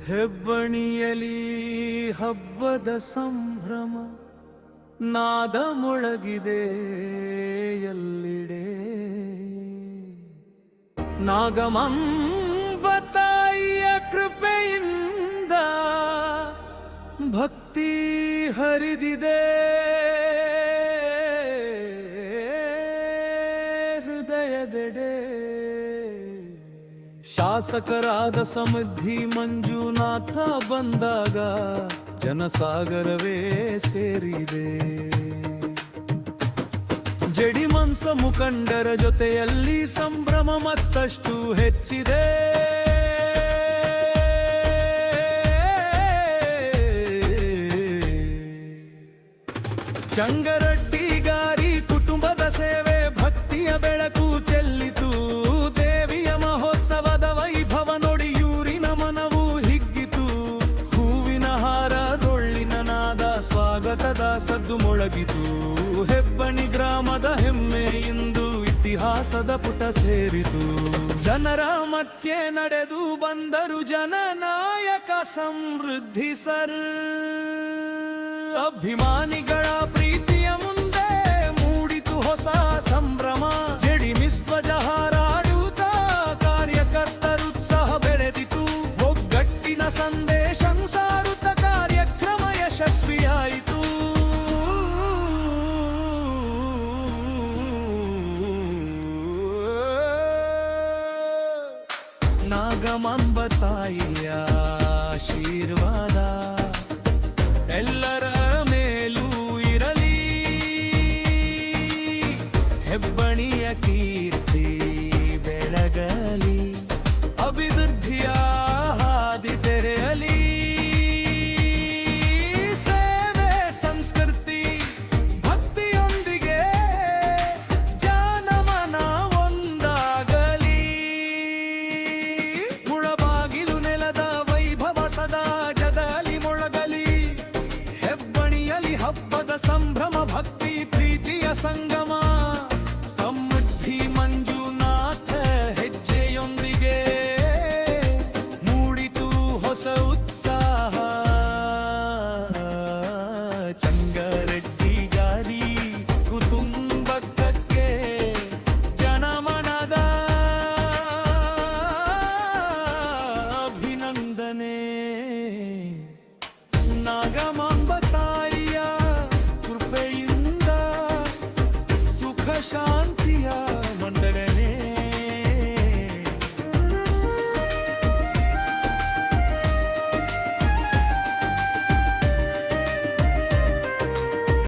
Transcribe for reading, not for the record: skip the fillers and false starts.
ಹೆಬ್ಬಣಿಯಲಿ ಹಬ್ಬದ ಸಂಭ್ರಮ ನಾದ ಮೊಳಗಿದೆ ಎಲ್ಲಿಡೆ. ನಾಗಮಾಂಬ ತಾಯಿಯ ಕೃಪೆಯಿಂದ ಭಕ್ತಿ ಹರಿದಿದೆ ಹೃದಯದೆಡೆ. ಶಾಸಕರಾದ ಸಮೃದ್ಧಿ ಮಂಜುನಾಥ ಬಂದಾಗ ಜನಸಾಗರವೇ ಸೇರಿದೆ. ಜಡಿಮನ್ಸ ಮುಖಂಡರ ಜೊತೆಯಲ್ಲಿ ಸಂಭ್ರಮ ಮತ್ತಷ್ಟು ಹೆಚ್ಚಿದೆ. ಚಂಗರಡ್ಡಿಗಾರಿ ಕುಟುಂಬದ ಸೇವೆ ಭಕ್ತಿಯ ಬೆಳಕು ಚೆಲ್ಲಿತು. ದೇವಿಯ ಮಹೋತ್ಸವದ ವೈಭವ ನೋಡಿ ಯೂರಿನ ಮನವು ಹಿಗ್ಗಿತು. ಹೂವಿನ ಹಾರ ಡೊಳ್ಳಿನ ನಾದ ಸ್ವಾಗತದ ಸದ್ದು ಮೊಳಗಿತು. ಹೆಬ್ಬಣಿ ಗ್ರಾಮದ ಹೆಮ್ಮೆ ಇಂದು ಇತಿಹಾಸದ ಪುಟ ಸೇರಿತು. ಜನರ ಮಧ್ಯೆ ನಡೆದು ಬಂದರು ಜನನಾಯಕ ಸಮೃದ್ಧಿ ಸರ್. ಅಭಿಮಾನಿಗಳ ಪ್ರೀತಿಯ ಮುಂದೆ ಮೂಡಿತು ಹೊಸ ಸಂಭ್ರಮ. ಜಡಿಮಿಸ್ಧ್ವಜ ಹಾರಾಡುತ್ತ ಕಾರ್ಯಕರ್ತರುತ್ಸಾಹ ಬೆಳೆದಿತು. ಒಗ್ಗಟ್ಟಿನ ಸಂದೇಶ ಸಾರುತ್ತ ಕಾರ್ಯಕ್ರಮ ಯಶಸ್ವಿಯಾಯಿತು. ನಾಗಮಾಂಬ ತಾಯಿಯ ಆಶೀರ್ವಾದ ಎಲ್ಲರ ಮೇಲೂ ಇರಲಿ. ಹೆಬ್ಬಣಿಯ ಕೀರ್ತಿ ಬೆಳಗಲಿ. ಅಭಿವೃದ್ಧಿಯ ಹಾದಿ ತೆರೆಯಲಿ. ಸೇವೆ ಸಂಸ್ಕೃತಿ ಭಕ್ತಿಯೊಂದಿಗೆ ಜನಮನ ಒಂದಾಗಲಿ. ಮುಳಬಾಗಿಲು ನೆಲದ ವೈಭವ ಸದಾ ಜಗಲಿ ಮೊಳಗಲಿ. ಹೆಬ್ಬಣಿಯಲಿ ಹಬ್ಬದ ಸಂಭ್ರಮ ಭಕ್ತಿ ಪ್ರೀತಿಯ ಸಂಗಮ. ಸಮೃದ್ಧಿ ಮಂಜುನಾಥ ಹೆಜ್ಜೆಯೊಂದಿಗೆ ಮೂಡಿತು ಹೊಸ ಉತ್ಸಾಹ. ಚಂಗರಡ್ಡಿಗಾರಿ ಕುಟುಂಬಕ್ಕೆ ಜನಮನದ ಅಭಿನಂದನೆ. ನಾಗಮಾಂಬ ತಾಯಿಯ ಕೃಪೆಯಿಂದ ಸುಖ ಶಾಂತಿಯ ಮಂಡನೆ.